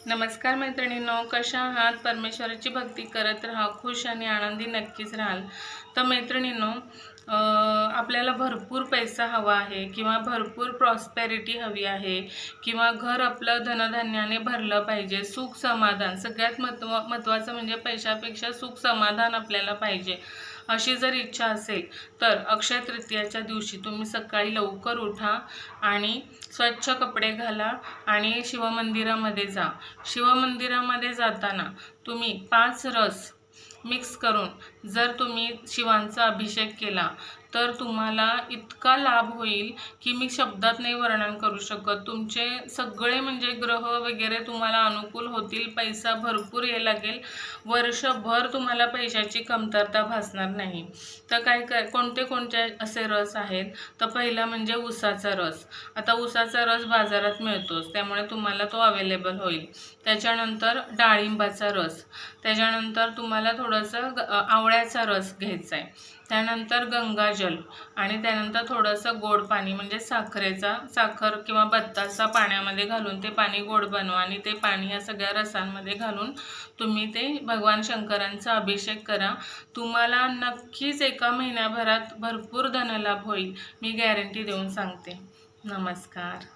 नमस्कार मैत्रिणींनो, कशा आहात? परमेश्वराची भक्ती करत राहा, खुश आणि आनंदी नक्कीच राहाल। तर मैत्रिणींनो, आपल्याला भरपूर पैसा हवा आहे किंवा भरपूर प्रॉस्पेरिटी हवी आहे किंवा घर आपलं धनधान्याने भरलं पाहिजे, सुख समाधान सगळ्यात महत्त्वाचं म्हणजे पैशापेक्षा सुख समाधान आपल्याला पाहिजे, अशी जर इच्छा असेल तर अक्षय तृतीयाच्या दिवशी तुम्ही सकाळी लवकर उठा आणि स्वच्छ कपडे घाला आणि शिवमंदिरामध्ये जा। शिवमंदिरामध्ये जाताना तुम्ही 5 रस मिक्स करून जर तुम्ही शिवांचा अभिषेक केला तर तुम्हाला इतका लाभ होईल की मी शब्दात नाही वर्णन करू शकत। तुमचे सगळे म्हणजे ग्रह वगैरे तुम्हाला अनुकूल होतील, पैसा भरपूर यायला लागेल, वर्षभर तुम्हाला पैशाची कमतरता भासणार नाही। तर कोणते असे रस आहेत? तर पहिला म्हणजे उसाचा रस। आता उसाचा रस बाजारात मिळतोच, त्यामुळे तुम्हाला तो अवेलेबल होईल। त्याच्यानंतर डाळिंबाचा रस, त्याच्यानंतर तुम्हाला थोडंसं आवळ्याचा रस घ्यायचा आहे, त्यानंतर गंगाजल आणि त्यानंतर थोडंसं गोड पाणी म्हणजे साखर किंवा बत्तासा पाण्यामध्ये घालून ते पाणी गोड बनवा आणि ते पाणी या सगळ्या रसांमध्ये घालून तुम्ही ते भगवान शंकरांचा अभिषेक करा। तुम्हाला नक्कीच एका महिन्याभरात भरपूर धनलाभ होईल, मी गॅरंटी देऊन सांगते। नमस्कार।